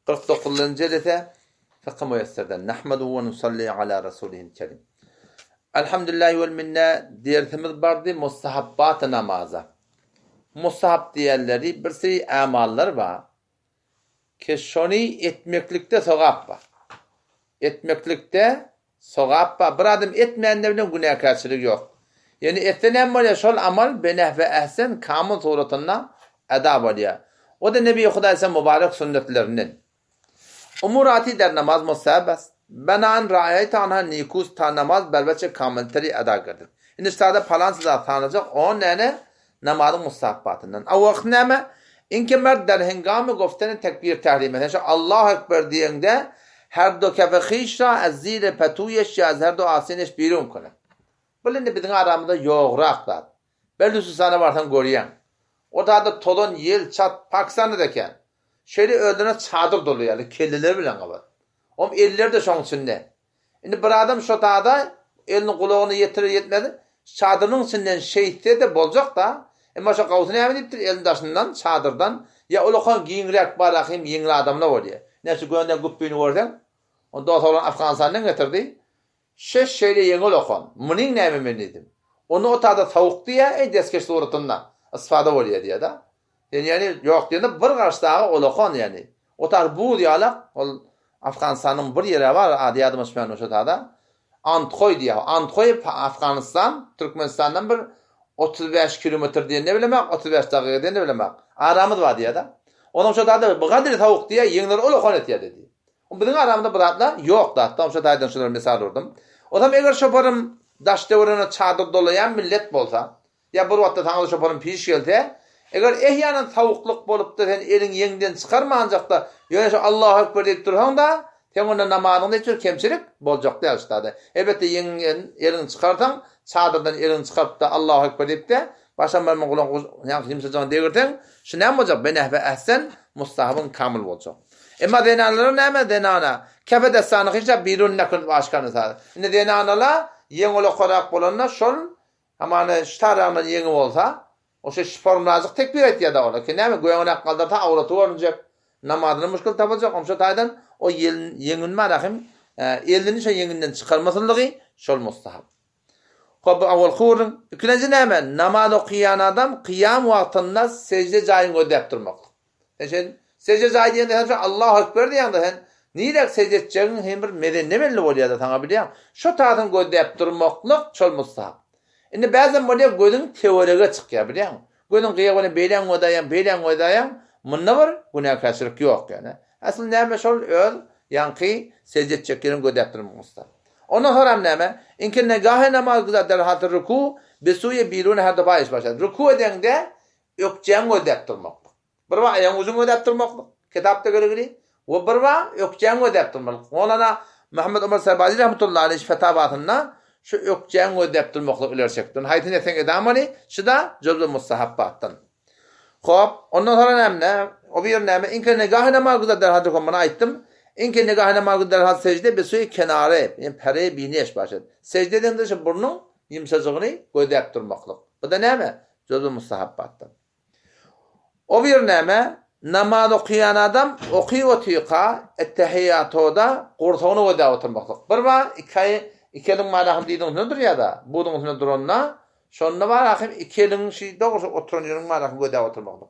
49. Cedete Fıkh Müyesser'den Nahmedu ve nusalli ala Resulihil Kerim. Elhamdülillahi vel minne dersimiz bardı mustahabbat-ı namaza. Mustahab diğerleri bir sürü amallar var. Ki şunu etmeklikte sevap var. Etmeklikte sevap var. Bir adam etmeyenlerle günah karşılığı yok. Yani etinen böyle şol amal benehve ehsen kamil suratına eda oluyor. O da Nebi Hudaysa mübarek sünnetlerinden. Umurati der namaz musabas. Benan raayet anha nikus ta namaz belveçe kamilteri eda kırdır. İndi sada falan size tanıyacak o ne namazın mustahabbatından. O vakit neme? İnke mert der hengame gofteni tekbir tahrim eden. Allahu Ekber diyende her do kefehiş ra az zir petuyeş ya az her do asineş birun kone. Bilindi bizim aramızda yoğuraklar. Belli sana varsan görüyen. O da tolon yel çat Pakistan'da deken. Şöyle öldüğüne çadır dolu yani. Kelliler bile var. O eller de şonun içinde. Şimdi bir adam şu dağda elini kulağını yetirir yetmedi. Çadırın içinden şeyhte de bolacak da. Ama şu kavusunu hemen iptir elin taşından çadırdan. Ya ulukan giyinrek barakayım yengli adamla var ya. Neyse göğünden güppüğünü varken. O da olan Afganistan'dan getirdi. Şeş şeyle yengli ulukan. Mının ne ememeliydim. Onu o dağda tavuk diye deskeç suratından. Isfada var ya diye da. Yani yok diye bir karşı dağı ulukan yani. O tar bu diyorlar. Afganistan'ın bir yeri var. Adi adım ismen o şurada. Antkoy diye. Antkoy Afganistan, Türkmenistan'dan bir 35 kilometre diye ne bilemek, 35 dakika diye ne bilemek. Aramız var diye da. Onun şurada bu kadar tavuk diye yengler ulukan et ya dedi. O bizim aramda bırakla yok da. Tam şu taydan şunları misal vurdum. O zaman eğer şoparım daş devrine çadır dolayan millet bolsa ya bir vakitte tanrı şoparım piş geldi. Eğer ehyanın tavukluk bolup da sen elin yengden çıkarmayacak da yani şu Allahu Ekber deyip dursan da sen onun namazında hiç kemçilik bolacak değil işte. Elbette yengen elini çıkartan çadırdan elini çıkarıp da Allahu Ekber deyip de baştan ben kulağın kimsecağını devirten şu ne olacak? Beneh ve ehsen mustahabın kamil olacak. Ama denanalar ne mi denana? Kefe destanı hiç birun nekun başkanı sağlar. Şimdi denanalar yengolu korak bolanlar şol ama ştarağından yengi olsa o şey şiform nazik tekbir et ya da ola. Ki ne mi? Göğüne kaldırta avratı varınacak. Namazını müşkül tapacak. Omşa taydan o yenginme rahim elini şey yenginden çıkarmasınlığı şol mustahab. Hop avval kurun. İkinci ne mi? Namaz okuyan adam kıyam vaktinde secde cayını ödeyip durmak. Yani secde cayı diyende Allahu Ekber diyende niye secde edeceğin hem bir medeni belli oluyor da sana biliyor. Şu taatın ödeyip durmaklık şol mustahab. Şimdi bazen böyle gözün teoriye çıkıyor biliyor musun? Gözün kıyağını beylen odayan bununla var günah karşılık yok yani. Aslında neyme şol öl yankı secde çekirin gödettirmek musta. Ondan sonra neyme? İnki negahı namaz güzel derhatı ruku besuye birune her defa iş başladı. Ruku edende ökçen gödettirmek. Bir var ayağın uzun gödettirmek. Kitapta göre gibi. O bir var ökçen gödettirmek. Onana Muhammed Ömer Serbazi rahmetullahi aleyhi fetabatında şu ökçen ödep durmakla ilersektin. Haytın eten edamani şu da cüz'ü mustahabbattan. Hop ondan sonra ne? O bir ne? İnke negahı namaz güzel derhatı komana aittim. İnke negahı namaz güzel derhatı secde bir suyu kenarı yani pere bineş başladı. Secdeden de şu burnun yumuşacığını ödep durmakla. Bu da ne mi? Cüz'ü mustahabbattan. O bir ne? Namaz okuyan adam okuyor tiyka ettehiyyatoda kurtağını ödep oturmakla. Bir var İkelin malahım dediğin nedir ya da budun nedir onunla şonda var akım ikelin şey doğrusu oturanın malahım göde oturmaklık.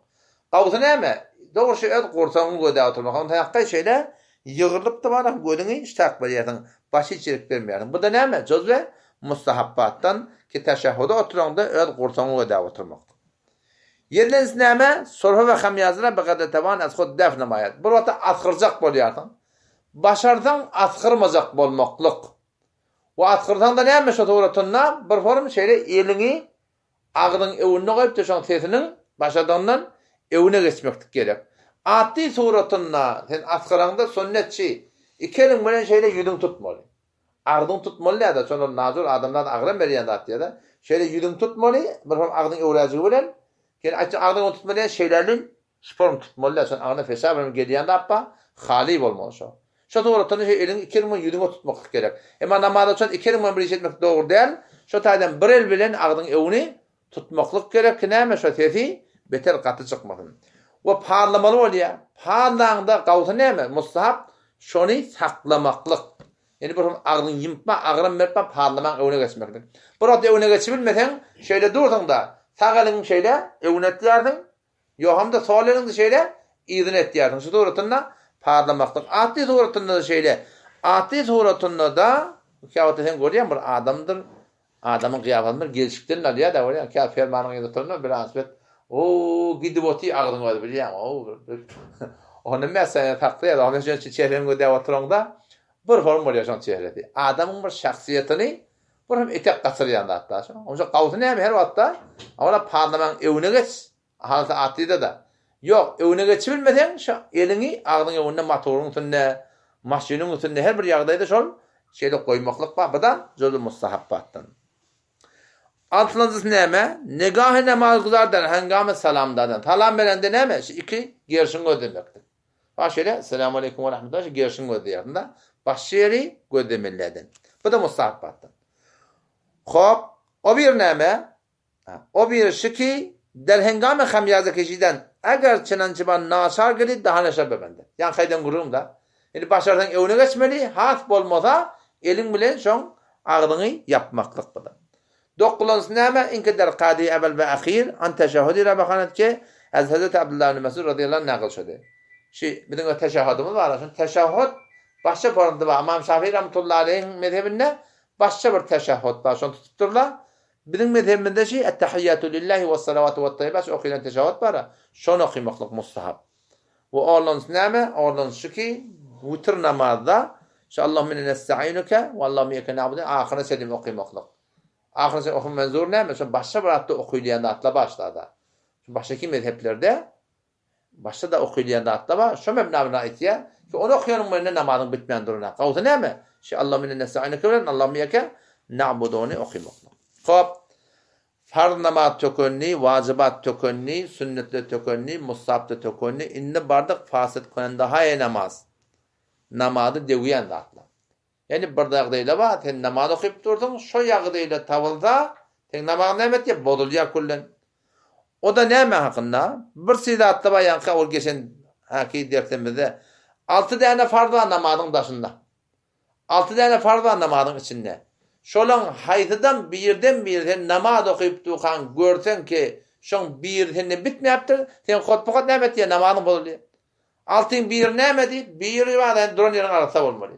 Kavusu ne mi? Doğrusu et kurtağın göde oturmak. Onun hakkı şeyle yığılıp da malahım gödünü hiç takmayırdın. Başı içerik vermeyerdin. Bu da ne mi? Cüz'ü mustahabbattan ki teşehhuda oturanda et kurtağın göde oturmak. Yerleniz ne mi? Sorhu ve hamyazına bakada tavan az kod def namayat. Bu vakti atkıracak boluyardın. Başardan atkırmacak bolmaklık. O atkırdan da neymiş o tuğratunna? Bir form şeyle elini ağının evine koyup da şan sesinin başadığından evine geçmektik gerek. Atti tuğratunna sen atkıranda sünnetçi. İkelin böyle şeyle yüdün tutmalı. Ağdın tutmalı ya da sonra nazur adamdan ağıran veriyen de attı ya da şeyle yüdün tutmalı. Bir form ağdın evracığı bilen. Yani ağdın tutmalı ya şeylerin form tutmalı ya sonra ağdın fesabını geliyen de yapma. Hali olmalı şu. Şu tuğratunna elin ikelin yüdün tutmak gerek. Ama namazda için ikelin bir iş etmek doğru değil. Şu taydan bir el bilen ağdın evini tutmaklık gerek ki neyme şu sesi beter katı çıkmasın. O parlamalı oluyor. Parlağında gavta neyme? Mustahap şonu saklamaklık. Yani bir ağrın yımpma, ağrın verpma, parlaman evine geçmeklik. Burada evine geçebilmesen, şöyle durdun da, sağ elin şöyle evine etdiyardın, yok hem de sol elin de şöyle izin etdiyardın. Şu suratında parlamaklık. Ati suratında da şöyle, ati suratında da, kâvata sen görüyorsun, bir adamdır, adamın kıyafetini bir gelişiklerini alıyor da, oraya kâvata fermanın yanında turunu bir asbet, o gidip oti ağrın var, biliyor musun? Onun mesela takdı ya da, onun için çehreni gödeye oturanda, bir form var yaşan çehreti. Adamın bir şahsiyetini bir hem etek kaçırıyan da hatta. Onca kavutunu hem her vakitte ama parlaman evine geç. Halta atıydı da. Yok evine geçebilmeden elini ağzının evine motorun üstünde, maşinin üstünde her bir yağdaydı şol şeyde koymaklık var. Bu da zöldü mustahabbattan. Altıncısı neyme? Negah-ı namaz kılardan, hengam-ı salamdan. Salam verende neyme? İki gerşin ödemektir. Baş şöyle, selamun aleyküm ve rahmetullah, gerşin ödeyerdin. Baş yeri gödemellerden. Bu da mustahabbattan. Hop, o bir neyme? O bir şiki, der hengam-ı hamyazı kişiden, eğer çınancıban nasar gelip daha neşe bebende. Yani kaydan kururum da. Yani başlardan evine geçmeli, hasp olmasa, elin bilen son ağrını yapmaklık bu da. Dokkulunuz neyme? İnke der kadi evvel ve akhir, an teşahhudi rabahanet ki, az Hazreti Abdullah ibn Mesud radıyallahu anh nakıl şöyle. Bizim o teşahhudumuz var. Teşahhud, başka porunda var. İmam Şafii rahmetullahi aleyhin mezhebinde başka bir teşahhud var. Şunu tutturlar. Bizim mezhebinde ettehiyyatü lillahi ve salavatu ve tayyibat okuyan teşahhud var. Şunu okumaklık mustahab. Ve oğlunuz neyme? Oğlunuz şu ki vitr namazda Allahümme nesta'inuke ve Allahümme yeke na'budu ahire selim okumaklık. Ahire selim okuma menzur neyme? Başka bir atta okuylayan da atla başladı. Baştaki mezheplerde başta da okuylayan da atla var. Şu mebnabına ait ya. Ki onu okuyanın önüne namazın bitmeyen duruna. Kavta ne mi? Allahümme nesta'inuke ve Allahümme yeke na'budu onu okumaklık. Hop. Farz namaz tökönni, vacibat tökönni, sünnetle tökönni, mustahapta tökönni, inni bardak fasit konan daha namaz. Namazı deviyen de atla. Yani bardağıyla var, sen namaz okuyup durdun, şu yağdıyla tavılda, sen namaz nemet ya, bozuluyor kullen. O da neyme hakkında? Bir sida atla var yankı, o geçen haki dertlemizde, 6 tane farz var namazın başında. 6 tane farz var namazın içinde. Şolan haytıdan birden namaz okuyup dukan görsen ki şon birden bitmeyaptır. Sen hotpokat nemet ya namazın bozuluyor. Altın bir nemedi, bir var duran yerin arasında olmalı.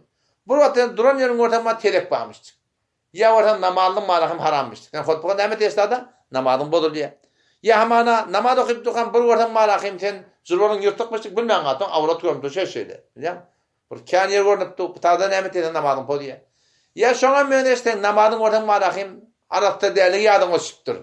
Bu vakti duran yerin ortamına terek bağmıştı. Ya ortam namazın malakım harammıştı. Sen hotpokat nemet esnada namazın bozuluyor. Ya hamana namaz okuyup dukan bir ortam malakım sen zırvalın yırtıkmıştık bilmeyen atın avrat görmüştü şeyle. Biliyor musun? Bir kan yer görünüp tada nemet esnada namazın bozuluyor. Ya şoňa meňeşden namazın ortam marahim arasda däli ýadyň oçupdyr.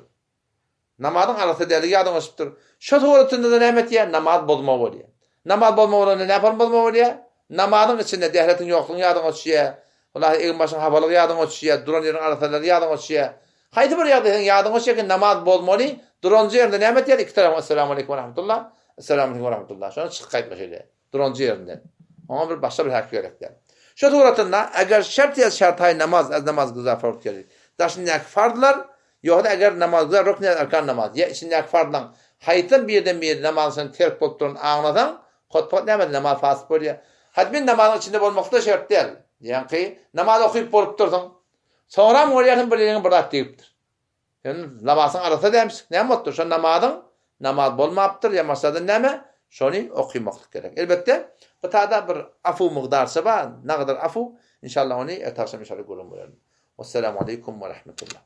Namazın arasda däli ýadyň oçupdyr. Şo soratynda da nämet ýa namaz bozma bolýar. Namaz bozma bolanda näpar bozma bolýar? Namazın içinde dehletin ýoklugyny ýadyň oçýar. Wallahi egin başyň habalygy ýadyň oçýar, duran ýerin arasynda ýadyň oçýar. Haýdy bir ýagdaýda ýadyň oçýar ki namaz bozmaly, duran ýerde nämet ýa? Assalamu alaykum we rahmetullah. Assalamu alaykum we rahmetullah. Şonu çykyp gaýtma şeýle. Duran ýerinden. Ona bir başga bir hak gerekdir. Şu suratında eğer şart ya şartay namaz az namaz güzel fark gelir. Daşınyak fardlar yok da eğer namazda rukn erkan namaz ya içindeki farddan haytın birden bir namazın terk bolup anladan hotpot näme namaz fasıp bolýar. Hatmin namazın içinde bolmakda şart değil. Yani ki namaz okuyup bolup durdun. Sonra mı orayın birliğini bırak deyiptir. Yani namazın arasında demiş. Ne mutlu şu namaz bolmaptır ya masada näme? Şonu okuymaklık gerek. Elbette bu taada bir afu miqdarsa var. Ne kadar afu? İnşallah onu etarsam inşallah görün. Vesselamu aleyküm ve rahmetullah.